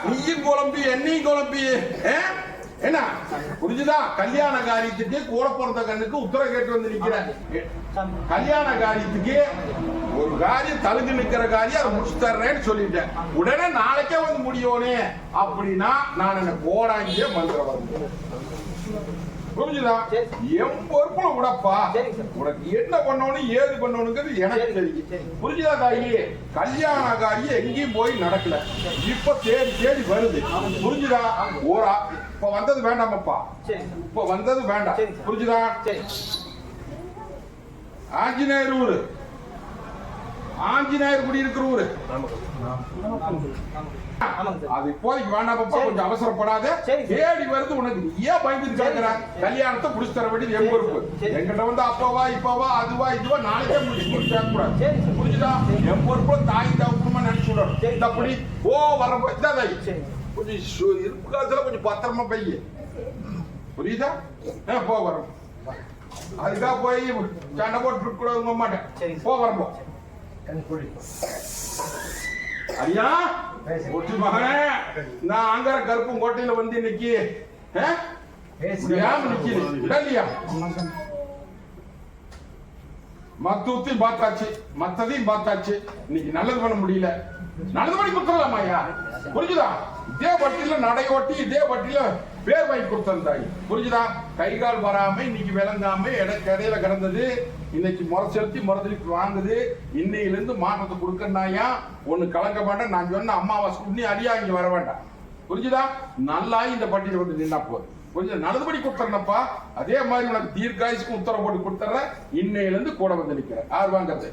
நீயும் குழம்பி என்னையும் குழம்பி என்ன புரிஞ்சுதா? கல்யாண காரியத்துக்கு கூட பிறந்த கண்ணுக்கு உத்தரவு கேட்டு வந்து நிக்கிறேன். கல்யாண காரியத்துக்கு ஒரு காரியம் தழுங்கு நிக்கிற காரியம் அதை முடிச்சு தர்றேன்னு சொல்லிட்டேன். உடனே நாளைக்கே வந்து முடியோனே அப்படின்னா நான் என்ன கோடாங்கிய மந்திரம் வந்து புரிஞ்சுதா? என் பொறுப்புல விடப்பா. உனக்கு என்ன பண்ணணும் ஏது பண்ணணுங்கிறது எனக்கு தெரியும். புரிஞ்சுதா தாயி? கல்யாண காரியம் எங்கேயும் போய் நடக்கல. இப்ப தேடி தேடி வருது. புரிஞ்சுதா? ஓரா இப்ப வந்தது வேண்டாமப்பா. இப்ப வந்தது வேண்டாம். புரிஞ்சுதா? ஆஞ்சநேயர் ஊரு, ஆஞ்சநேயர் குடி இருக்கிற ஊரு. அது இப்போதைக்கு வேண்டாமப்பா. கொஞ்சம் அவசரப்படாத. தேடி வருது உனக்கு. ஏன் பயந்துட்டு கேட்கிற? கல்யாணத்தை முடிச்சு தர வேண்டியது என் பொறுப்பு. என்கிட்ட வந்து அப்பவா இப்பவா அதுவா இதுவா நாளைக்கே முடிச்சு கேட்கக்கூடாது. புரிஞ்சுதா? என் பொறுப்புல தாய் தகுப்புமா நினைச்சு விடணும். அப்படி ஓ வர தாய் கொஞ்சம் இருப்பு காலத்துல கொஞ்சம் பத்திரமா பைய. புரியுதா? போ வரும். அதுக்காக போய் சண்டை போட்டு கூட உங்க மாட்டேன். போ வரப்போ ஐயா ஒட்டி மகனே, நான் அங்கர கருப்பும் கோட்டையில வந்து இன்னைக்கு நிக்கலையா? மத்தத்தையும் பார்த்தாச்சு, மத்ததையும் பார்த்தாச்சு. இன்னைக்கு நல்லது பண்ண முடியல. நல்லது பண்ணி கொடுத்துடலாமா ஐயா? புரிஞ்சுதா? இதே வட்டியில நடையோட்டி இதே வட்டியில பேர் வாங்கி கொடுத்தாய். புரிஞ்சுதா? கை கால் வராம இன்னைக்கு விளங்காம இடையில கிடந்தது. இன்னைக்கு முறை செலுத்தி முறைதலிக்கு வாங்குது. இன்னையில இருந்து மாற்றத்தை கொடுக்கறாயா? ஒண்ணு கலங்க மாட்டேன். நான் சொன்ன அம்மாவாசை குண்ணி அடியா இங்க வர வேண்டாம். புரிஞ்சுதா? நல்லா இந்த பட்டியல வந்து நின்னா போதும். கொஞ்சம் நல்லதுபடி கொடுத்துறப்பா. அதே மாதிரி உனக்கு தீர்க்காயுசுக்கு உத்தரவு போட்டு கொடுத்துற. இன்னையில இருந்து கூட வந்து நிக்கிற ஆறு வாங்கிறது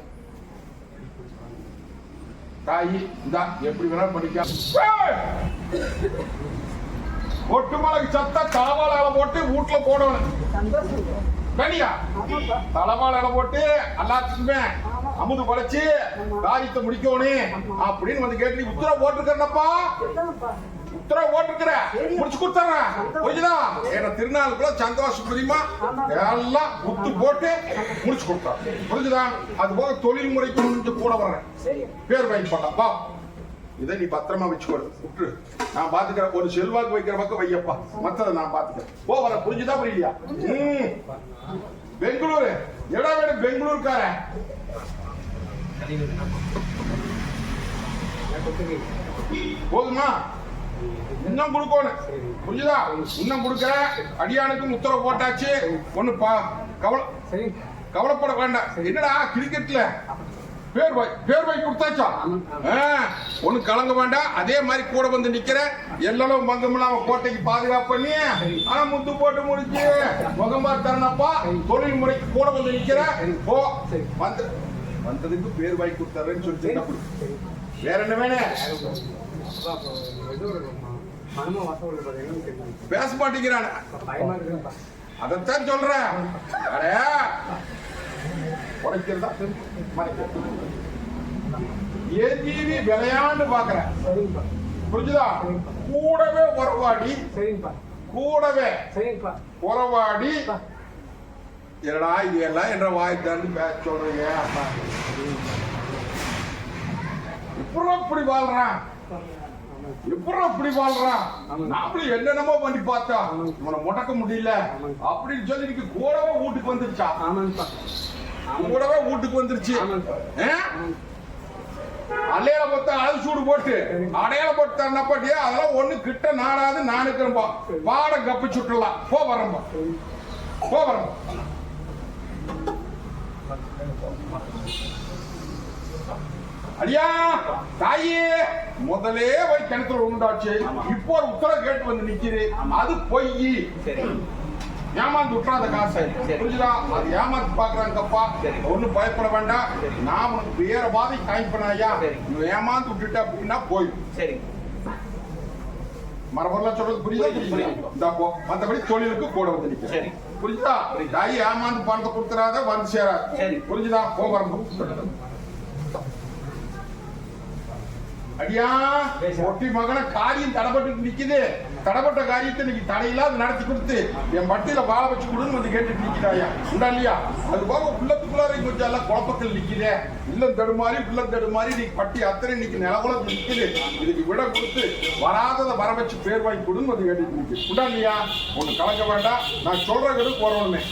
தாயி. இந்தா எப்படி வேணாலும் பண்ணிக்க. ஒட்டு மலைக்கு சத்தா தலைவாழ போட்டு வீட்டுல போடணும். கனியா தலைவாழ போட்டு எல்லாத்துக்குமே அமுது படைச்சு காரியத்தை முடிக்கணும் அப்படின்னு வந்து கேட்டு நீ உத்தரவு போட்டுருக்கப்பா. உத்தரவு போட்டுருக்கிற முடிச்சு கொடுத்துறேன். புரிஞ்சுதா? என்ன திருநாளுக்குள்ள சந்தோஷம் புரியுமா? எல்லாம் குத்து போட்டு முடிச்சு கொடுத்தேன். புரிஞ்சுதா? அது போக தொழில் முறைக்கு கொஞ்சம் கூட வர்றேன். பேர் வாங்கி போட்டா இதை நீ பத்திரமா வச்சுக்கொடு. விட்டு நான் பாத்துக்கிறேன். ஒரு செல்வாக்கு வைக்கிற பக்கம் வையப்பா. மத்ததை நான் பாத்துக்கிறேன். போ வர. புரிஞ்சுதா? புரியலையா? பெங்களூரு எடா வேணும். பெங்களூருக்கார போதுமா? இன்னும் கொடுக்கணும். புரிஞ்சுதா? இன்னும் கொடுக்க. அடியானுக்கும் உத்தரவு போட்டாச்சு. ஒண்ணு கவலைப்பட வேண்டாம். என்னடா கிரிக்கெட்ல பேர் வாங்கி கொடுத்தாச்சா? ஒண்ணு கலங்க வேண்டாம். அதே மாதிரி கூட வந்து நிக்கிற. எல்லாரும் மங்கமில்லாம கோட்டைக்கு பாதுகாப்பு பண்ணி முத்து போட்டு முடிச்சு முகமா தரணப்பா. தொழில் முறைக்கு கூட வந்து நிக்கிற. போ வந்ததுக்கு பேர் வாங்கி கொடுத்தாருன்னு சொல்லி வேற என்ன வேணும்? பேச மாட்டேங்கிறான. அதத்தான் சொல்றேன். உடைக்கிறதா விளையாண்டு பாக்குறேன். புரிஞ்சுதா? கூடவே உறவாடி உறவாடி என்னடா இது எல்லாம் என்ற வாய் தாண்டி பேச சொல்றீங்க. இப்படி வாழ்றான். இப்படி வாழ்றான். நாமளும் என்னென்னமோ பண்ணி பார்த்தா இவனை முடக்க முடியல அப்படின்னு சொல்லி கூடவே வீட்டுக்கு வந்துருச்சா? கூடவே வீட்டுக்கு வந்துருச்சு. அலையில பார்த்தா அது சூடு போட்டு அடையாள போட்டு தரப்பட்டியே அதெல்லாம் ஒண்ணு கிட்ட நாடாது. நான் இருக்கிறப்பா பாட கப்பி சுட்டலாம். போ வரம்பா. போ வரம்பா. அடியா தாயே முதலே போய் கிணத்துல உண்டாச்சு. இப்போ ஒரு உத்தரவு கேட்டு வந்து நிக்குது. அது பொய். ஏமாந்து விட்டுறாத காசை. புரிஞ்சுதா? அது ஏமாத்து பாக்குறாங்கப்பா. ஒன்னும் பயப்பட வேண்டாம். நான் உனக்கு வேற பாதை காய்ப்பனாயா? ஏமாந்து விட்டுட்ட அப்படின்னா போயிடும். மரபெல்லாம் சொல்றது புரியுதா? இந்த மற்றபடி தொழிலுக்கு கூட வந்து நிக்க. புரிஞ்சுதா? தாய் ஏமாந்து பணத்தை கொடுத்துறாத வந்து சேராது. புரிஞ்சுதா? போகிறோம். அடியா ஒட்டி மகன காரியம் தடப்பட்டு நிக்குது. தடப்பட்ட காரியத்தை இன்னைக்கு தடையில்லாத நடத்தி கொடுத்து என் பட்டியல வாழ வச்சு கொடுன்னு வந்து கேட்டு நிக்கிறாயா உண்டா இல்லையா? அது போக உள்ளத்துக்குள்ளார கொஞ்சம் எல்லாம் குழப்பத்தில் நிக்குதே. இல்லம் தடுமாறி உள்ளம் தடுமாறி இன்னைக்கு பட்டி அத்தனை இன்னைக்கு நிலகுலத்து நிக்குது. இதுக்கு விட கொடுத்து வராததை வர வச்சு பேர் வாங்கி கொடுன்னு வந்து கேட்டு நிக்கு உண்டா இல்லையா? ஒண்ணு கலங்க வேண்டாம். நான் சொல்ற கெடு போறோன்னு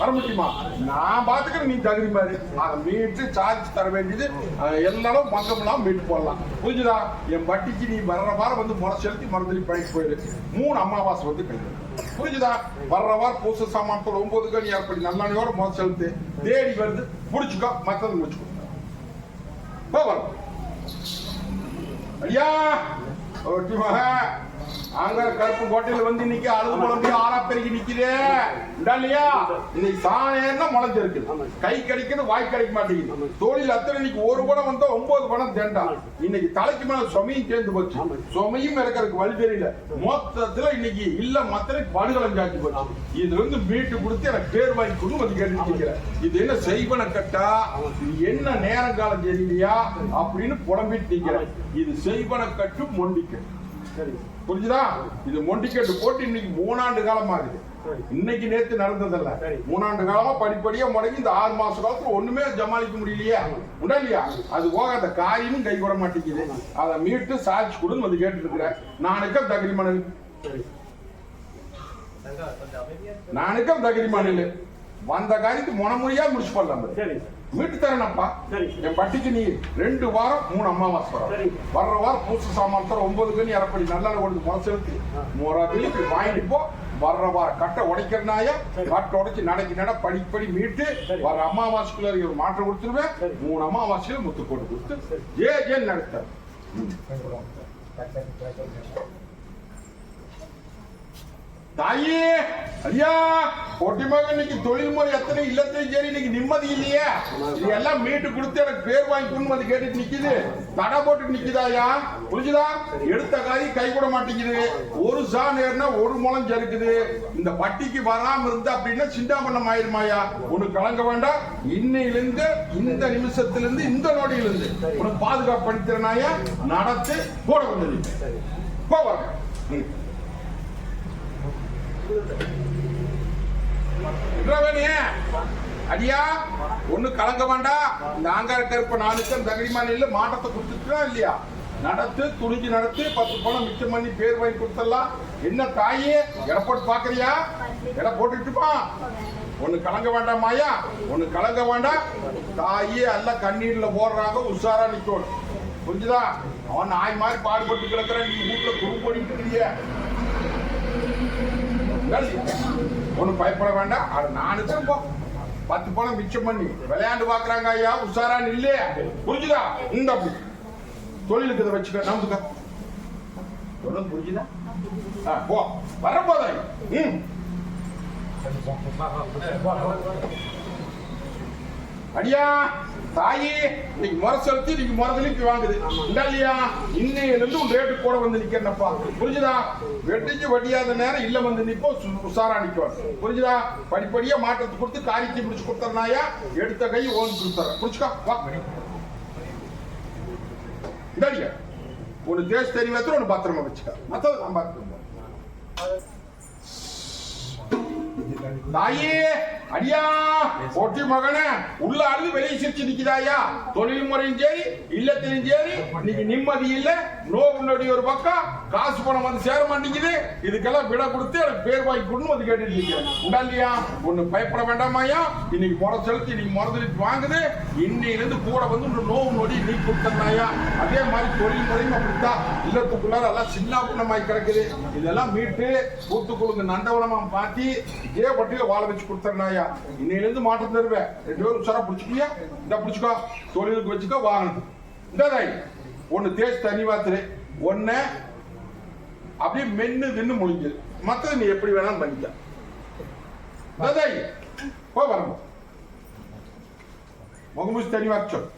வர முடியுமா? நான் பாத்துக்கிறேன். நீ தகுதி மாதிரி அதை மீட்டு சார்ஜ் தர வேண்டியது எல்லாரும் மங்கமெல்லாம் மீட்டு போடலாம். புரிஞ்சுதா? என் வட்டிக்கு நீ வர்ற வாரம் வந்து முறை செலுத்தி மறுதலி பணிக்கு போயிடு. 3 அமாவாசை வந்து கழிவு. புரிஞ்சுதா? வர்ற வாரம் பூச சாமானத்தோட 9 கணி ஏற்படி நல்லெண்ணையோட முறை செலுத்து. தேடி வருது புடிச்சுக்கோ. மத்தது முடிச்சுக்கோ. வரும் ஐயா அங்க கருப்பு கோட்டையில வந்து இன்னைக்கு அழுது முழம்பி ஆறா பெருகி நிக்குதே இல்லையா? இன்னைக்கு சாணேன்னா முளைஞ்சிருக்கு. கை கிடைக்கிறது வாய் கிடைக்க மாட்டேங்குது. தொழில் அத்தனை இன்னைக்கு ஒரு பணம் வந்தா 9 பணம் தேண்டா. இன்னைக்கு தலைக்கு மேல சுமையும் சேர்ந்து போச்சு. சுமையும் இருக்கிறதுக்கு வழி தெரியல. மொத்தத்துல இன்னைக்கு இல்ல மத்தனை படுகலம் காட்சி போச்சு. இதுல இருந்து மீட்டு கொடுத்து எனக்கு பேர் வாங்கி கொடுத்து வந்து கேட்டு இது என்ன செய்வன கட்டா? இது என்ன நேரம் காலம் தெரியலையா அப்படின்னு புலம்பிட்டு நிக்கிறேன். இது செய்வன கட்டு மொண்டிக்க. புரிஞ்சுதா? இது மொண்டிக்கட்டு போட்டு இன்னைக்கு 3 ஆண்டு காலமா இருக்கு. இன்னைக்கு நேத்து நடந்ததல்ல. 3 ஆண்டு காலமா படிப்படியா முடங்கி இந்த 6 மாச காலத்துல ஒண்ணுமே ஜமாளிக்க முடியலையா உண்டா இல்லையா? அது போக அந்த காரியமும் கை கூட மாட்டேங்குது. அதை மீட்டு சாட்சி கொடுன்னு வந்து கேட்டு இருக்கிறேன். நானுக்கும் தகுதி மணல் நானுக்கும் தகுதி மணல் வந்த காரியத்துக்கு முனமுறையா முடிச்சு போடலாம். மீட்டு தரேனப்பா. என் பட்டிக்கு நீ 2 வாரம் 3 அமாவாசை வரும். வர்ற வாரம் பூச சாமான் 9 கணி அரைப்படி நல்ல கொண்டு முறை செலுத்தி முறை வாங்கிட்டு போ. வர்ற வாரம் கட்டை உடைக்கிறனாயா கட்டை உடைச்சு நட படிப்படி மீட்டு வர அமாவாசைக்குள்ள ஒரு மாற்றம் கொடுத்துருவேன். 3 அமாவாசையில முத்து போட்டு கொடுத்து ஜே நடத்த தாயே ஐயா பொட்டி மகன் இன்னைக்கு தொழில் முறை எத்தனை இல்லத்தையும் சரி இன்னைக்கு நிம்மதி இல்லையே. இது எல்லாம் மீட்டு கொடுத்து எனக்கு பேர் வாங்கி கொண்டு வந்து கேட்டுட்டு நிக்குது. தடை போட்டு நிக்குதாயா? புரிஞ்சுதா? எடுத்த காரியம் கை கூட மாட்டேங்குது. ஒரு சா நேர்னா ஒரு முளம் ஜருக்குது. இந்த பட்டிக்கு வராம இருந்து அப்படின்னா சிண்டாமண்ணம் ஆயிருமாயா? உனக்கு கலங்க வேண்டாம். இன்னையிலிருந்து இந்த நிமிஷத்திலிருந்து இந்த நொடியிலிருந்து உனக்கு பாதுகாப்பு பண்ணித்தரனாயா நடத்து போட வந்து போவாங்க. அடியா ஒண்ணு கலங்க வேண்டாம். இந்த ஆங்கார கருப்ப நானுக்கும் தகடிமான மாட்டத்தை கொடுத்துட்டா இல்லையா? நடத்து துணிஞ்சு நடத்து 10 பணம் மிச்சம் பண்ணி பேர் வாங்கி கொடுத்துடலாம். என்ன தாயே எடை போட்டு பாக்குறியா? எடை போட்டுட்டுமா? ஒண்ணு கலங்க வேண்டாம் மாயா. ஒண்ணு கலங்க வேண்டாம். தாயே எல்லாம் கண்ணீர்ல போடுறாங்க. உஷாரா நிக்கணும். புரிஞ்சுதா? அவன் நாய் மாதிரி பாடுபட்டு கிடக்குற. நீ வீட்டுல குறும் போடிட்டு இருக்கிய. ஒண்ணு பயப்பட வேண்டாம். அது நானுக்கும் 10 பணம் மிச்சம் பண்ணி விளையாண்டு பாக்குறாங்க ஐயா. உஷாரா இல்லையே? புரிஞ்சுதா? இந்த தொழிலுக்கு இதை வச்சுக்க. நமக்கு புரிஞ்சுதா? போ வர போத அடியா தாயே இன்னைக்கு முறை செலுத்தி இன்னைக்கு முறதலிக்கு வாங்குது இல்லையா? இன்னையிலிருந்து உன் ரேட்டு கூட வந்து நிக்கிறப்பா. புரிஞ்சுதா? வெட்டிக்கு வட்டியாத நேரம் இல்ல வந்து நிப்போம். உஷாரா நிக்கும். புரிஞ்சுதா? படிப்படியா மாற்றத்தை கொடுத்து காரியத்தை முடிச்சு கொடுத்தறனாயா எடுத்த கை ஓன் கொடுத்துற. புரிச்சுக்கா வா. இந்தாடியா ஒன்னு தேச தெரியாத ஒன்னு பத்திரமா வச்சுக்க. மத்தது நான் பார்த்துக்கோ. தாயே அடியா பொட்டி மகனே உள்ள அழுது வெளியே சிரிச்சு நிக்குதாயா? தொழில் முறையும் சரி இல்லத்தையும் சரி இன்னைக்கு நிம்மதி இல்ல. நோவுடைய ஒரு பக்கம் காசு பணம் வந்து சேர மாட்டேங்குது. இதுக்கெல்லாம் விட கொடுத்து எனக்கு பேர் வாங்கி கொடுன்னு வந்து கேட்டு நிக்கிறேன். உண்டா இல்லையா? ஒண்ணு பயப்பட வேண்டாமாயா. இன்னைக்கு முறை செலுத்தி இன்னைக்கு முறதலிட்டு வாங்குது. இன்னையிலிருந்து கூட வந்து நோவு நொடி நீ கொடுத்தனாயா. அதே மாதிரி தொழில் முறையும் அப்படித்தான். இல்லத்துக்குள்ளார எல்லாம் சின்ன புண்ணமாய் கிடக்குது. இதெல்லாம் மீட்டு கூத்துக்குழுங்க நந்தவனமா மாத்தி இதே பட்டியல வாழ வச்சு கொடுத்தனாயா. இன்னையிலிருந்து மாற்றம் தருவேன். 2 பேரும் உஷாரா பிடிச்சிக்கியா? இந்த பிடிச்சுக்கோ. தொழிலுக்கு வச்சுக்கோ. வாங்கணும். இந்த ஒண்ணு தேய்ச்சி தண்ணி வாத்துரு. ஒண்ணு அப்படியே மென்னு தின்னு முடிஞ்சது. மத்தது நீ எப்படி வேணாலும் பண்ணிக்க. போ வரணும். முகமூசி தண்ணி வாச்சோம்.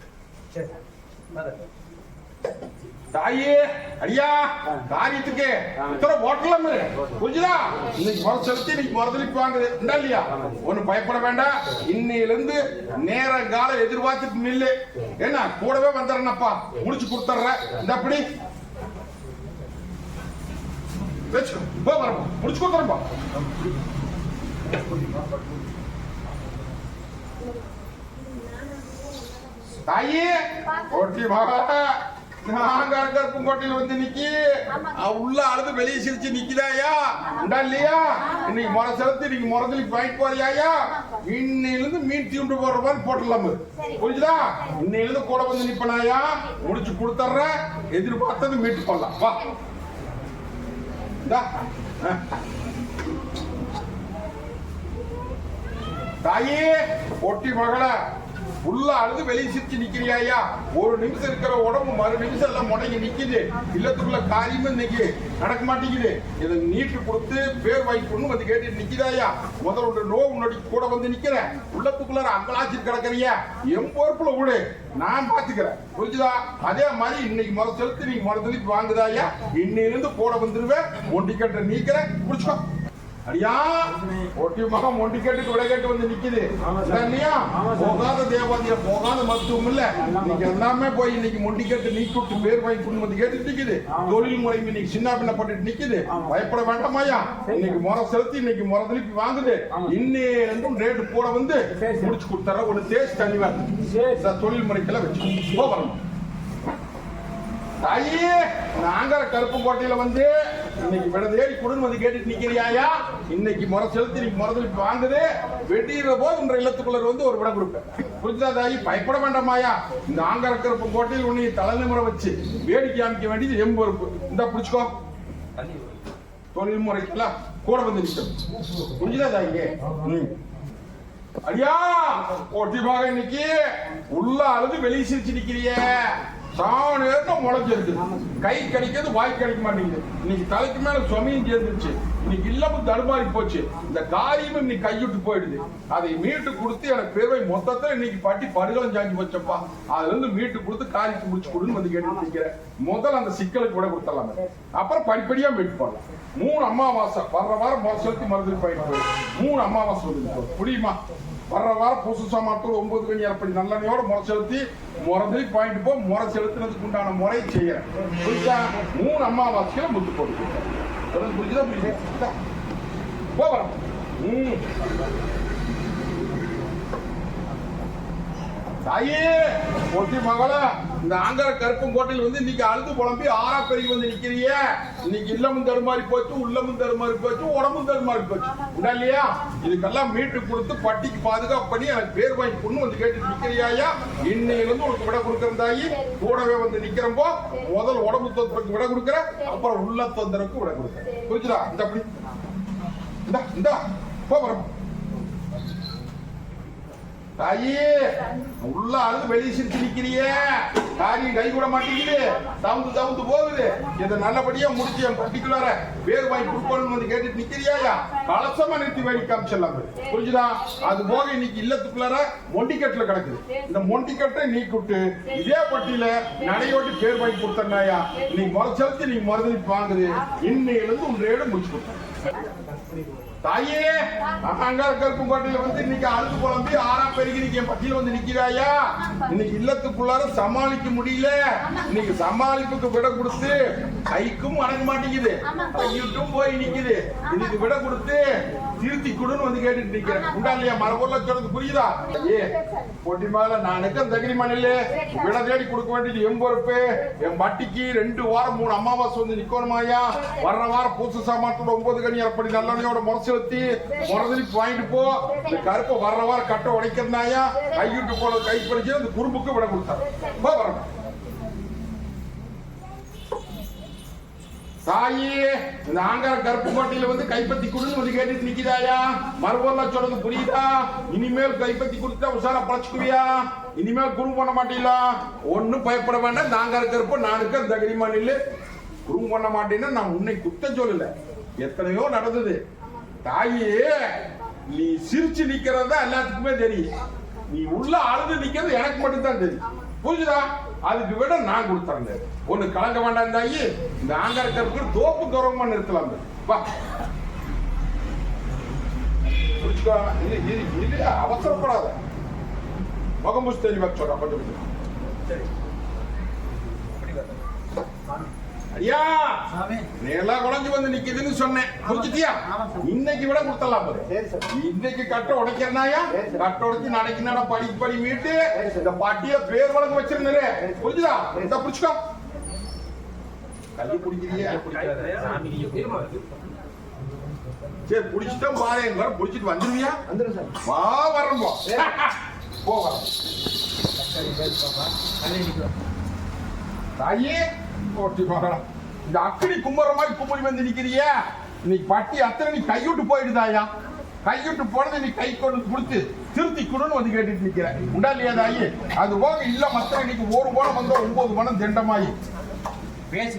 தாயே அடியா காரியத்துக்கு இத்தனை போட்டலாம் புரிஞ்சுதா? இன்னைக்கு முறை செலுத்தி இன்னைக்கு முறதளிப்பு வாங்குது இல்லையா? ஒன்னும் பயப்பட வேண்டாம். இன்னையில இருந்து நேர காலம் எதிர்பார்த்துட்டு நில்லு. என்ன கூடவே வந்துடுறேன்னப்பா, முடிச்சு கொடுத்துட்றேன். இந்த அப்படி முடிச்சு கொடுத்துறப்பா. தாயே ஒட்டி மகளா நாங்க கருப்புங்கோட்டையில வந்து நிக்கி உள்ள அழுது வெளியே சிரிச்சு நிக்குதாயா இல்லையா? இன்னைக்கு முறை செலுத்தி இன்னைக்கு முறதலி வாங்கிட்டு போறியாயா? இன்னையில இருந்து மீன் தீண்டு போடுற மாதிரி போட்டலாம். புரிஞ்சுதா? இன்னையில இருந்து கூட வந்து நிப்பனாயா, முடிச்சு கொடுத்துட்றேன். எதிர்பார்த்தது மீட்டு போடலாம். வா தாயே ஒட்டி மகள உள்ள அழுது வெளியே சிரிச்சு நிக்கிறியாயா? ஒரு நிமிஷம் இருக்கிற உடம்பு மறு நிமிஷம் எல்லாம் முடங்கி நிக்குது. இல்லத்துக்குள்ள காரியமும் இன்னைக்கு நடக்க மாட்டேங்குது. இதை நீட்டு கொடுத்து பேர் வாய்ப்புன்னு வந்து கேட்டு நிக்குதாயா? முதல் ஒன்று நோவு முன்னாடி கூட வந்து நிக்கிறேன். உள்ளத்துக்குள்ள அங்கலாச்சி கிடக்குறியா? என் பொறுப்புல விடு, நான் பாத்துக்கிறேன். புரிஞ்சுதா? அதே மாதிரி இன்னைக்கு முறை செலுத்தி நீங்க முறை தெளிப்பு வாங்குதாயா? இன்னையிலிருந்து கூட வந்துருவேன். ஒண்டி கட்ட நீக்கிறேன். புடிச்சுக்கோ அடியா. ஒட்டி மகம் ஒண்டி கேட்டுக்கு விட கேட்டு வந்து நிக்குது இல்லையா? போகாத தேவாதியா, போகாத மருத்துவம் இல்ல. இன்னைக்கு எல்லாமே போய் இன்னைக்கு மொண்டி கேட்டு நீக்கி விட்டு பேர் வாங்கி வந்து கேட்டு நிக்குது. தொழில் முறை இன்னைக்கு சின்ன பின்ன பட்டு நிக்குது. பயப்பட வேண்டாமாயா? இன்னைக்கு முறை செலுத்தி இன்னைக்கு முறை திருப்பி வாங்குது. இன்னும் ரேட்டு போட வந்து முடிச்சு கொடுத்தார ஒரு தேய்ச்சி தண்ணி வேணும். தொழில் முறைக்கெல்லாம் வச்சு போகணும். தாயே நாங்க கருப்புக்கோட்டையில வந்து இன்னைக்கு விட தேடி கொடுன்னு வந்து கேட்டுட்டு நிக்கிறியாயா? இன்னைக்கு முறை செலுத்தி இன்னைக்கு முறை வாங்குது. வெட்டிடுற போது உன்ற இல்லத்துக்குள்ள வந்து ஒரு விட கொடுப்பேன். புரிஞ்சா தாயி? பயப்பட வேண்டாமாயா? இந்த ஆங்கர கருப்புக்கோட்டையில் உன்னை தலைநிமுறை வச்சு வேடிக்கை அமைக்க வேண்டியது எம் பொறுப்பு. இந்த புடிச்சுக்கோ. தொழில் முறைக்கெல்லாம் கூட வந்து நிற்கும். புரிஞ்சுதா தாயே? அடியா ஒட்டிமாக இன்னைக்கு உள்ள அழுது வெளியே சிரிச்சு நிக்கிறிய. சாணம் முளைச்சிருக்கு. கை கிடைக்கிறது, வாய் கிடைக்க மாட்டேங்குது. இன்னைக்கு தலைக்கு மேல சுமையும் சேர்ந்துருச்சு. இன்னைக்கு இல்லாம தடுமாறி போச்சு. இந்த காரியமும் இன்னைக்கு கைவிட்டு போயிடுது. அதை மீட்டு கொடுத்து எனக்கு பேர்வை மொத்தத்தை இன்னைக்கு பட்டி படுகலம் சாஞ்சி வச்சப்பா. அதுல இருந்து மீட்டு கொடுத்து காரியத்தை முடிச்சு கொடுன்னு வந்து கேட்டு நிற்கிறேன். முதல்ல அந்த சிக்கலுக்கு விட கொடுத்தலாம். அப்புறம் படிப்படியா மீட்டு போடலாம். 3 அமாவாசை வர்ற வாரம் முறை செலுத்தி மருந்து போயிட்டு போயிடும். 3 அமாவாசை வந்து புரியுமா? வர்ற வாரம் புதுசா மாத்தூர் 9 கணி அப்படி நல்லெண்ணையோட முறை செலுத்தி முறை பாயிண்ட் போ முறை செலுத்துறதுக்கு உண்டான முறையை செய்யறேன். புரிஞ்சா? 3 அமாவாசையில முத்து போட்டு புரிஞ்சுதா? புரியுது போகிறோம். தாயே ஒட்டி மகளா இந்த ஆங்கர கருப்புக்கோட்டையில் வந்து இன்னைக்கு அழுது புலம்பி ஆறா பெருகி வந்து நிக்கிறிய. இன்னைக்கு இல்லமும் தருமாறி போச்சு, உள்ளமும் தருமாறி போச்சு, உடம்பும் தருமாறி போச்சு இல்லையா? இதுக்கெல்லாம் மீட்டு கொடுத்து பட்டிக்கு பாதுகாப்பு பண்ணி எனக்கு பேர் வாங்கி பொண்ணு வந்து கேட்டு நிக்கிறியாயா? இன்னையில இருந்து உனக்கு விட கொடுக்கறேன் தாயி. கூடவே வந்து நிக்கிறப்போ முதல் உடம்பு தொந்தரவுக்கு விட கொடுக்குறேன், அப்புறம் உள்ள தொந்தரவுக்கு விட கொடுக்குறேன். புரிஞ்சுதா? இந்த அப்படி இந்த போறோம். தாயே உள்ள அழுது வெளியே சிரிச்சு நிக்கிறியே. காரியம் கை கூட மாட்டேங்குது. தவுந்து போகுது. இதை நல்லபடியா முடிச்சு என் பர்டிகுலர பேர் வாங்கி கொடுக்கணும்னு வந்து கேட்டுட்டு நிக்கிறியாயா? கலசமா நிறுத்தி வேடி காமிச்சிடலாம். புரிஞ்சுதா? அது போக இன்னைக்கு இல்லத்துக்குள்ளார மொண்டிக்கட்டுல கிடக்குது. இந்த மொண்டிக்கட்டை நீக்கி விட்டு இதே பட்டியல நடையோட்டி பேர் வாங்கி கொடுத்தனாயா? இன்னைக்கு முறை செலுத்தி நீங்க முறை வாங்குது. இன்னையில இருந்து உன்றையோட முடிச்சு கொடுத்தேன். தாயே அங்கார கருப்புக்கோட்டையில வந்து இன்னைக்கு அழுது குழம்பி ஆறாம் பெருகி இன்னைக்கு என் பட்டியல வந்து நிக்கிறாயா? இன்னைக்கு இல்லத்துக்குள்ளார சமாளிக்க முடியல. இன்னைக்கு சமாளிப்புக்கு விட கொடுத்து கைக்கும் அடங்க மாட்டேங்குது. கையிட்டும் போய் நிக்குது. இன்னைக்கு விட கொடுத்து திருத்தி கொடுன்னு வந்து கேட்டுட்டு நிக்கிறேன். உண்டா இல்லையா? மரபொருள சொல்றது புரியுதா? ஏ பொட்டி மேல நானுக்கு தகிரிமான் இல்ல. விட தேடி கொடுக்க வேண்டியது என் பொறுப்பு. என் பட்டிக்கு 2 வாரம் 3 அமாவாசை வந்து நிக்கணுமாயா? வர்ற வாரம் பூச சாமானத்தோட 9 கணி அப்படி நல்லெண்ணையோட முறை செலுத்தி முறதலிப்பு வாங்கிட்டு போ. இந்த கருப்பை வர்ற வாரம் கட்ட உடைக்கிறனாயா? கையிட்டு போல கை பறிச்சு அந்த குறும்புக்கு விட கொடுத்தாரு. வரணும் தாயே இந்த ஆங்கர கருப்புக்கோட்டையில வந்து கைப்பத்தி கொடுன்னு வந்து கேட்டுட்டு நிக்குதாயா? மறுபொருள் சொல்றது புரியுதா? இனிமேல் கைப்பத்தி கொடுத்தா உசாரா பழச்சுக்குவியா? இனிமேல் குறும் பண்ண மாட்டீங்களா? ஒன்னும் பயப்பட வேண்டாம். நாங்க இருக்கிறப்ப நானுக்கு அந்த தகிரிமான் இல்ல. குறும் பண்ண மாட்டேன்னா நான் உன்னை குத்தம் சொல்லல. எத்தனையோ நடந்தது. தாயே நீ சிரிச்சு நிக்கிறதா எல்லாத்துக்குமே தெரியும். நீ உள்ள அழுது நிக்கிறது எனக்கு மட்டும்தான் தெரியும். புரிஞ்சுதா? அதுக்கு விட நான் கொடுத்துறேன். ஒண்ணு கலங்க வேண்டாம் தாயி. இந்த ஆங்காரக்கருக்கு தோப்பு கௌரவமா நிறுத்தலாம். வா அவசரப்படாத. முகமுஸ் தெளிவா சொல்ற கொஞ்சம். ஐயா நேரா குழஞ்சு வந்து நிக்குதுன்னு சொன்னேன், புரிஞ்சுட்டியா? இன்னைக்கு விட கொடுத்தலாம். இன்னைக்கு கட்ட உடைக்கிறனாயா, கட்ட உடைச்சு நாளைக்கு நட படி மீட்டு இந்த பாட்டிய பேர் வழங்க வச்சிருந்தே, புரிஞ்சுதா? இந்த புடிச்சுக்கோ. கல்வி பிடிக்கிறியா? சரி புடிச்சிட்டா பாரு, புடிச்சிட்டு வந்துருவியா? வா வரோம் போ வர தாயே. இந்த அக்கடி கும்புற மாதிரி கும்பலி வந்து நிக்கிறிய, இன்னைக்கு பட்டி அத்தனை நீ கைவிட்டு போயிடுதாயா? கைவிட்டு போனது நீ கை கொண்டு கொடுத்து திருத்தி கொடுன்னு வந்து கேட்டுட்டு நிக்கிற, உண்டா இல்லையா தாயி? அது போக இல்ல மத்த இன்னைக்கு ஒரு பணம் வந்தா 9 பணம் திண்டமாயி பேசி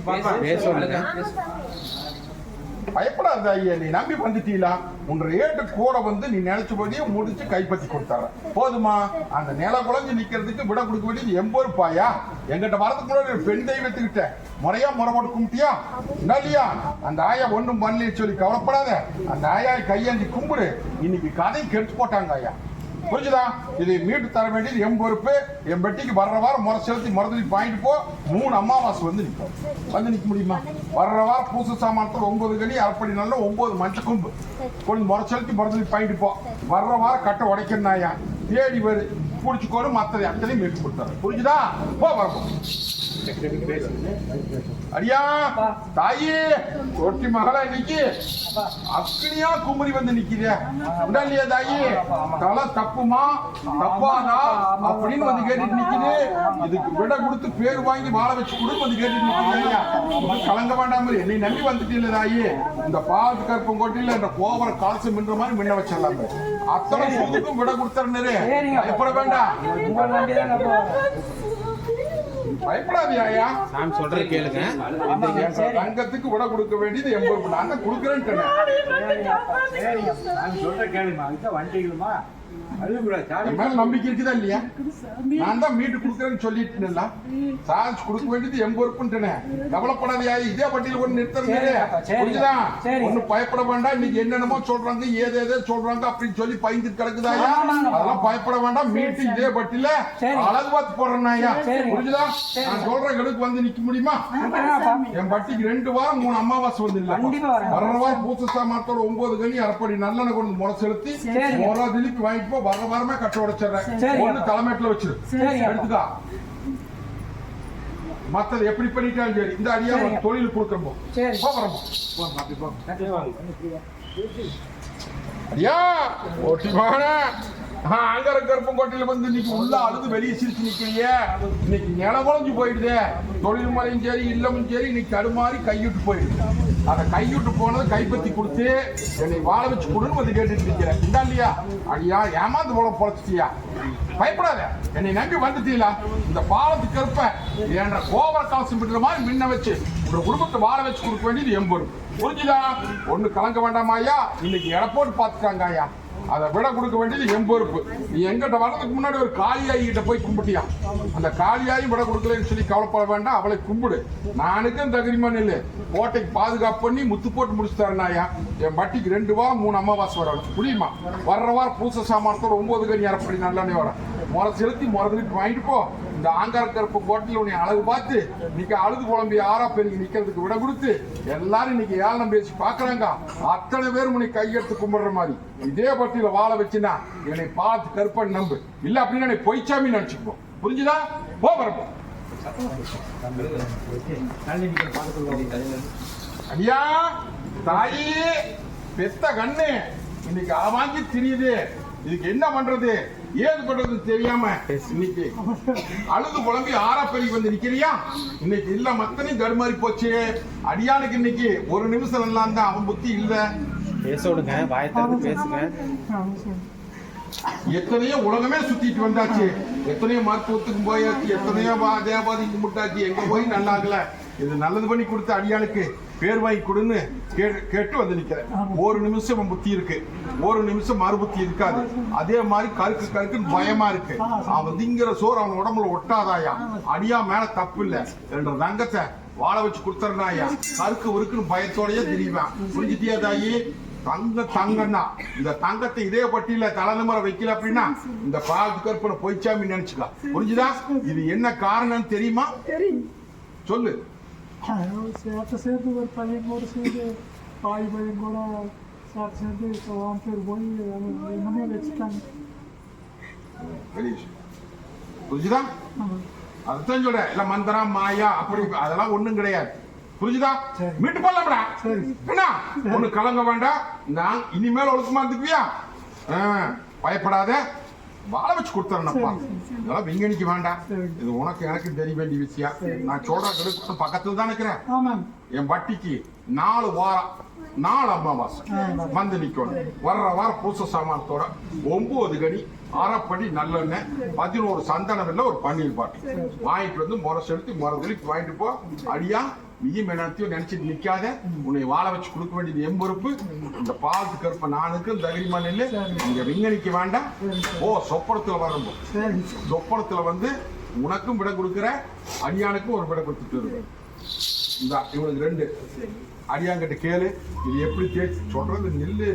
பயப்படாத ஐயா. நீ நம்பி வந்துட்டீங்களா? உன் ரேட்டு கூட வந்து நீ நினைச்சபடியே முடிச்சு கைப்பற்றி கொடுத்தார போதுமா? அந்த நில குழஞ்சு நிக்கிறதுக்கு விட கொடுக்க வேண்டியது 80 ரூபாயா? எங்கிட்ட வரதுக்கு முன்னாடி பெண் தெய்வத்துக்கிட்ட முறையா முறை போட்டு கும்பிட்டியா இல்லையா? அந்த ஆயா ஒண்ணும் பண்ணலன்னு சொல்லி கவலைப்படாத. அந்த ஆயா கையாண்டி கும்பிடு. இன்னைக்கு கதை கெடுத்து போட்டாங்க ஐயா, புரிஞ்சுதா? இதை மீட்டு தர வேண்டியது என் பொறுப்பு. என் பெட்டிக்கு வர்ற வாரம் முறை செலுத்தி மறுதலி பாயிட்டு போ. 3 அமாவாசை வந்து நிற்போம். வந்து நிற்க முடியுமா? வர்ற வாரம் பூச சாமானத்தில் 9 கனி அரைப்படி நல்ல 9 மஞ்சள் கும்பு கொஞ்சம் முறை செலுத்தி மறுதலி பாயிட்டு போ. வர்ற வாரம் கட்டை உடைக்கிறனாயா தேடி வரு பிடிச்சிக்கோடு மற்ற அத்தனையும் மீட்டு கொடுத்தாரு, புரிஞ்சுதா? போ வரப்போம். அடியா தாயே ஒட்டி மகளா இன்னைக்கு அக்னியா குமரி வந்து நிக்கிறியா இல்லையா தாயி? தலை தப்புமா தப்பாதா அப்படின்னு வந்து கேட்டுட்டு நிக்குது. இதுக்கு விட கொடுத்து பேர் வாங்கி வாழ வச்சு கொடு வந்து கேட்டுட்டு நிக்கிறியா? கலங்க வேண்டாம். என்னை நம்பி வந்துட்டு இல்ல தாயி. இந்த பால் கற்பம் கோட்டையில இந்த கோவர கால்சம் மின்ற மாதிரி மின்ன வச்சிடலாம். அத்தனை சூதுக்கும் விட கொடுத்தே பயப்பட வேண்டாம். பயப்படாதியா? நான் சொல்றேன் கேளுங்க. தங்கத்துக்கு விட கொடுக்க வேண்டியது 80. நான் தான் கொடுக்குறேன்னு நான் சொல்றேன் கேளுமா. வண்டிகளுமா நம்பிக்கை இருக்குதா இல்லையா? நான் தான் மீட்டு கொடுக்குறேன்னு சொல்லிட்டு சார்ஜ் கொடுக்க வேண்டியது 80. கவலைப்படாதியா? இதே பட்டியல ஒண்ணு நிறுத்தம். ஒண்ணு பயப்பட வேண்டாம். இன்னைக்கு என்னென்னமோ சொல்றாங்க, ஏதேதோ சொல்றாங்க அப்படின்னு சொல்லி பயந்து கிடக்குதாயா? அதெல்லாம் பயப்பட வேண்டாம். மீட்டு இதே பட்டியல அழகு பார்த்து போடுறேன்னாயா, புரிஞ்சுதா? நான் சொல்ற கணக்கு வந்து நிக்க முடியுமா? என் பட்டிக்கு 2 வாரம் 3 அமாவாசை வந்து இல்ல. வர்ற வாரம் பூச சாமானத்தோட 9 கனி அரைப்படி நல்லெண்ணெய் கொண்டு முறை செலுத்தி முறை திருப்பி வாங்கிட்டு போ. வர வாரமே கட்ட உடைச்சிடுறேன். ஒண்ணு தலைமையில வச்சிரு, எடுத்துக்கா. மத்தது எப்படி பண்ணிட்டாலும் சரி இந்த அடியா தொழில் கொடுக்கறோம். ஐயா ஓட்டி வாங்க. அங்கர கருப்பங்கோட்டையில வந்து இன்னைக்கு உள்ள அழுது வெளியே சிரிச்சு நிக்கிறீங்க. இன்னைக்கு நில குழஞ்சு போயிடுது. தொழில் முறையும் சரி இல்லமும் சரி இன்னைக்கு தடுமாறி கைவிட்டு போயிடுது. அதை கைவிட்டு போனதை கைப்பற்றி கொடுத்து என்னை வாழ வச்சு கொடுன்னு வந்து கேட்டுட்டு இருக்கிறேன். இந்தா இல்லையா? அடியா ஏமாந்து போல பொழைச்சிட்டியா? பயப்படாத. என்னை நம்பி வந்துட்டீங்களா? இந்த பாலத்துக்கு கருப்ப என்ற கோபர் காசு விடுற மாதிரி மின்ன வச்சு உங்க குடும்பத்தை வாழ வச்சு கொடுக்க வேண்டியது 80. புரிஞ்சுதா? ஒண்ணு கலங்க வேண்டாமாயா? இன்னைக்கு எடை போட்டு பாத்துக்காங்க ஐயா. அதை விட கொடுக்க வேண்டியது 80. நீ எங்கிட்ட வர்றதுக்கு முன்னாடி ஒரு காளியாயி கிட்ட போய் கும்பிட்டியா? அந்த காளியாயும் விட கொடுக்கலன்னு சொல்லி கவலைப்பட வேண்டாம். அவளை கும்பிடு. நானுக்கும் தகுதிமான இல்லை. கோட்டைக்கு பாதுகாப்பு பண்ணி முத்து போட்டு முடிச்சு தரேனாயா. என் பட்டிக்கு 2 வாரம் 3 அமாவாசை வர முடியுமா? வர்ற வாரம் பூச சாமானத்தோட 9 கனி அரைப்படி நல்லெண்ணெய் வர முறை செலுத்தி முறை திருப்பி வாங்கிட்டு போ. இந்த ஆங்கார கருப்பு கோட்டையில் உன்னை அழகு பார்த்து இன்னைக்கு அழுது குழம்பி 6 பெருகி நிக்கிறதுக்கு விட கொடுத்து எல்லாரும் இன்னைக்கு ஏளனம் பேசி பாக்குறாங்க. அத்தனை பேர் உன்னை கையெடுத்து கும்பிடுற மாதிரி இதே பட்டியல வாழ வச்சுனா என்னை பார்த்து கருப்பன் நம்பு. இல்ல அப்படின்னு என்னை பொய்ச்சாமி நினைச்சுக்கோ. புரிஞ்சுதா? போ வரப்போ. ஐயா தாயி பெத்த கண்ணு இன்னைக்கு வாங்கி தெரியுது. இதுக்கு என்ன பண்றது ஏது பண்றது தெரியாம இன்னைக்கு அழுது குழம்பி 6 பெருகி வந்து நிக்கிறியா? இன்னைக்கு இல்ல மத்தனையும் தடுமாறி போச்சு. அடியானுக்கு இன்னைக்கு ஒரு நிமிஷம் நல்லா இருந்தா அவன் புத்தி இல்ல. பேசோடுங்க, வாயத்திற்கு பேசுங்க. எத்தனையோ உலகமே சுத்திட்டு வந்தாச்சு. எத்தனையோ மருத்துவத்துக்கு போயாச்சு. எத்தனையோ தேவாதி கும்பிட்டாச்சு. எங்க போய் நல்லாகல. இது நல்லது பண்ணி கொடுத்த அடியாளுக்கு பேர் வாங்கி கொடுன்னு கேட்டு வந்து நிக்கிறேன். ஒரு நிமிஷம் புத்தி இருக்கு, ஒரு நிமிஷம் மறுபுத்தி இருக்காது. அதே மாதிரி கருக்குன்னு பயமா இருக்கு. அவன் திங்கிற சோறு அவன் உடம்புல ஒட்டாதாயா. அடியா மேல தப்பு இல்ல, என்ற தங்கத்தை வாழ வச்சு கொடுத்துறாயா. கருக்கு இருக்குன்னு பயத்தோடய தெரியுவேன். புரிஞ்சுட்டியா தாயி? தங்கம்னா இந்த தங்கத்தை இதே பட்டியல தலைமுறை வைக்கல அப்படின்னா இந்த பால் கற்பனை போய்ச்சாமி நினைச்சுக்கா. புரிஞ்சுதா? இது என்ன காரணம் தெரியுமா? சொல்லு. சேர்த்து ஒரு பையன் கூட சேர்ந்து பாய் பையன் கூட சேர்ந்து பேர் போய் என்னமே வச்சுட்டாங்க. புரிஞ்சுதா? அதுதான் சொல்றேன். இல்ல மந்திரம் மாயா அப்படி அதெல்லாம் ஒண்ணும் கிடையாது. புரிஞ்சுதா? மீட்டு போடலாம்டா. என்ன ஒண்ணு கலங்க வேண்டாம். நான் இனிமேல் ஒழுக்கமா இருந்துக்குவியா? பயப்படாத, வாழ வச்சு கொடுத்துறேன்ப்பா. இதெல்லாம் விங்கணிக்க வேண்டாம். இது உனக்கு எனக்கு தெரிய வேண்டிய விஷயம். நான் சொல்ற பக்கத்துல தான் இருக்கிறேன். என் வட்டிக்கு 4 வாரம் 4 அமாவாசை வந்து நிக்கணும். வர்ற வாரம் பூச சாமானத்தோட 9 கனி அரைப்படி நல்லெண்ணெய் 11 சந்தனம் இல்ல ஒரு பன்னீர் பாட்டில் வாங்கிட்டு வந்து முறை செலுத்தி முறை தெளித்து வாங்கிட்டு போ. அடியா நீயும் என்னத்தையும் நினைச்சிட்டு நிக்காத. உன்னை வாழ வச்சு கொடுக்க வேண்டியது எம்பொறுப்பு. இந்த பாலத்து கருப்ப நானுக்கு தைரியமா நில்லு. இங்க விங்கணிக்க வேண்டாம். ஓ சொப்பனத்துல வரும்போது சொப்பனத்துல வந்து உனக்கும் விட கொடுக்குற, அடியானுக்கும் ஒரு விட கொடுத்துட்டு இருக்கு. இந்த இவனுக்கு 2 அடியாங்கிட்ட கேளு. இது எப்படி தேய்ச்சி சொல்றது? நில்லு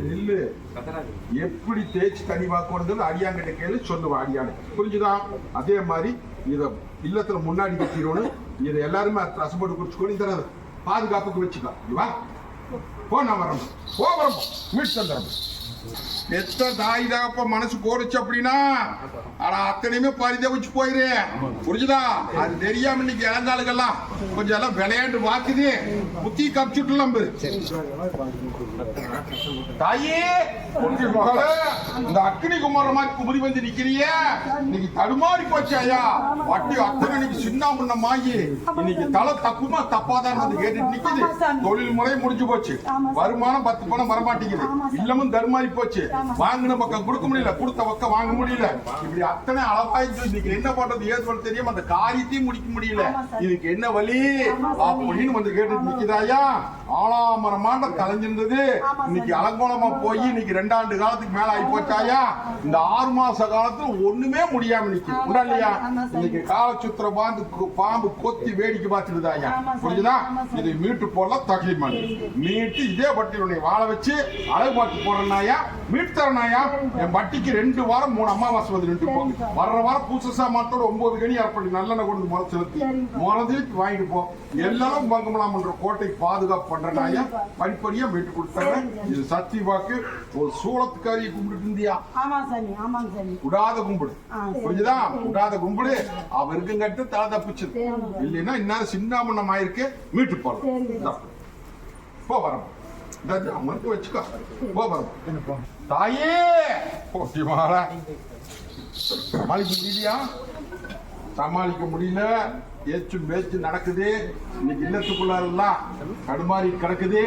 எப்படி தேய்ச்சி தனி வாக்குறது அடியாங்கிட்ட கேளு, சொல்லுவா அடியானுக்கு. புரிஞ்சுதா? அதே மாதிரி இத இல்லத்துல முன்னாடி கட்டிடணும். இதை எல்லாருமே ரசப்போட்டு குடிச்சுக்கணும். தரது பாதுகாப்புக்கு வச்சுக்கலாம். போ, நான் வரேன். மீட் தந்துடுறேன். எத்த தாய் தாப்ப மனசு கோரிச்சு அப்படின்னா அத்தனையுமே பரிதவிச்சு போயிரு. புரிஞ்சுதா? அது தெரியாம இன்னைக்கு இளங்காலுக்கெல்லாம் கொஞ்சம் எல்லாம் விளையாண்டு வாக்குது. புத்தி கப்பிச்சுட்டுலாம் தாயே மகள இந்த அக்னி குமார மாதிரி குமரி வந்து நிக்கிறிய. இன்னைக்கு தடுமாறி போச்சு ஐயா. வட்டி அத்தனை இன்னைக்கு சின்ன முன்னமாகி இன்னைக்கு தலை தப்புமா தப்பாதான் வந்து கேட்டுட்டு நிக்குது. தொழில் முறை முடிஞ்சு போச்சு. வருமானம் 10 பணம் வரமாட்டேங்குது. இல்லமும் தடுமாறி போச்சு. வாங்கின பக்கம் கொடுக்க முடியல, கொடுத்த பக்கம் வாங்க முடியல. இப்படி அத்தனை அளவாயிச்சு. இன்னைக்கு என்ன பண்றது ஏது பண்ண தெரியும். அந்த காரியத்தையும் முடிக்க முடியல. இதுக்கு என்ன வழி அப்படின்னு வந்து கேட்டு நிக்குதாயா. ஆலாமரமான கலைஞ்சிருந்தது இன்னைக்கு அலங்கோலமா போய் இன்னைக்கு 2 ஆண்டு காலத்துக்கு மேல ஆகி போச்சாயா. இந்த 6 மாச காலத்துல ஒண்ணுமே முடியாம நிக்கு இல்லையா. இன்னைக்கு காலச்சுத்திர பாம்பு கொத்தி வேடிக்கை பார்த்துருதாயா. புரிஞ்சுதா? இதை மீட்டு போடலாம். தகலிமான் மீட்டு இதே பட்டியலுடைய வாழ வச்சு அழகு பார்த்து போறனாயா. மீட்டு தரனாயா. என் வட்டிக்கு 2 வாரம் 3 அமாவாசை வந்து நின்று போ. வர்ற வாரம் பூச சாமானத்தோட 9 கனி அரைப்படி நல்லெண்ணெய் கொண்டு முறை செலுத்தி முறதிலுக்கு வாங்கிட்டு போ. எல்லாரும் பங்கமலாம் என்ற கோட்டைக்கு பாதுகாப்பு பண்றனாயா. படிப்படியா மீட்டு கொடுத்துறேன். இது சக்தி வாக்கு. ஒரு சூளத்துக்காரியை கும்பிட்டு இருந்தியா. விடாத கும்பிடு. புரிஞ்சுதா? விடாத கும்பிடு. அவ இருக்குங்கட்டு தலை தப்பிச்சது இல்லைன்னா இன்னாரும் சின்ன முன்னம் ஆயிருக்கு. மீட்டு போறோம். போ வரோம். வச்சுக்கோ. போ வரோம். தாயே போட்டி மாறா சமாளிக்க முடியலையா? சமாளிக்க முடியல. ஏச்சும் பேச்சு நடக்குது. இன்னைக்கு இல்லத்துக்குள்ளாரெல்லாம் தடுமாறி கிடக்குது.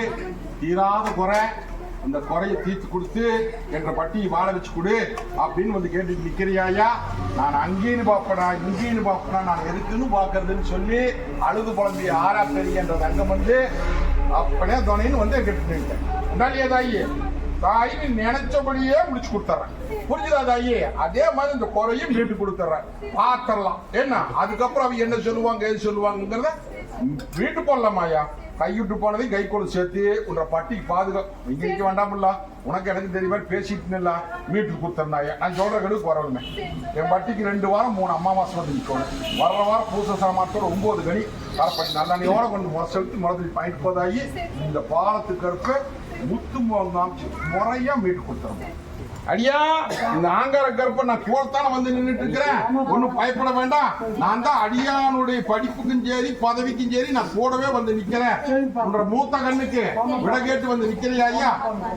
தீராத குறை. அந்த குறையை தீர்த்து கொடுத்து என்ற பட்டியை வாழ வச்சு கொடு அப்படின்னு வந்து கேட்டு நிக்கிறியாயா. நான் அங்கேன்னு பாப்பனா இங்கேன்னு பாப்பனா நான் எதுக்குன்னு பாக்குறதுன்னு சொல்லி அழுது புலம்பி ஆறா பெரிய என்ற தங்கம் வந்து அப்படியே துணைன்னு வந்து கேட்டு உண்டாலியா தாயி. தாயி நீ நினைச்சபடியே முடிச்சு கொடுத்துறேன். புரிஞ்சுதா தாயி? அதே மாதிரி இந்த குறையும் மீட்டு கொடுத்துறேன். பாத்திரலாம் என்ன. அதுக்கப்புறம் அவங்க என்ன சொல்லுவாங்க எது சொல்லுவாங்கிறத மீட்டு போடலாமாயா. கைவிட்டு போனதையும் கை கொடு சேர்த்து உன்ற பட்டிக்கு பாதுகாப்பு. இங்க நிக்க வேண்டாம்ல. உனக்கு எனக்கு தெரிய மாதிரி பேசிட்டு மீட்டு கொடுத்துருந்தாயா. நான் சொல்ற கடுக்கு வரணுமே. என் பட்டிக்கு 2 வாரம் 3 அமாவாசை வந்து நிற்கணும். வர்ற வாரம் பூச சாமானத்தோட 9 கனி அரைப்படி நல்லெண்ணையோட கொஞ்சம் முறை செலுத்தி முறை பாயிண்ட் போதாயி இந்த பாலத்துக்கு இருக்க முத்து முறையா மீட்டு கொடுத்துறோம். அடியா இந்த ஆங்கார கருப்ப நான் தோல்தான வந்து நின்றுட்டு இருக்கிறேன். ஒன்னும் பயப்பட வேண்டாம். நான் தான் அடியானுடைய படிப்புக்கும் சரி பதவிக்கும் சரி நான் கூடவே வந்து நிக்கிறேன். உன்ற மூத்த கண்ணுக்கு விட கேட்டு வந்து நிக்கிறியா ஐயா.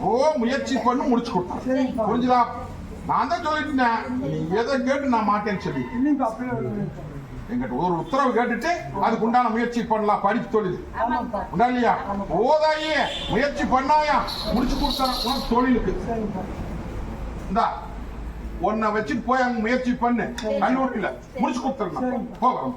ஓ முயற்சி பண்ணி முடிச்சு கொடுத்தேன். புரிஞ்சுதா? நான் தான் சொல்லிட்டேன். நீ எதை கேட்டு நான் மாட்டேன்னு சொல்லி எங்கிட்ட ஒரு உத்தரவு கேட்டுட்டு அதுக்கு உண்டான முயற்சி பண்ணலாம். படிப்பு தொழில் உண்டா இல்லையா? ஓதாயே முயற்சி பண்ணாயா முடிச்சு கொடுத்தா தொழிலுக்கு இந்தா உன்னை வச்சுட்டு போய் அங்க முயற்சி பண்ணு. கல்லூரியில முடிச்சு கொடுத்துருங்க. போகிறோம்.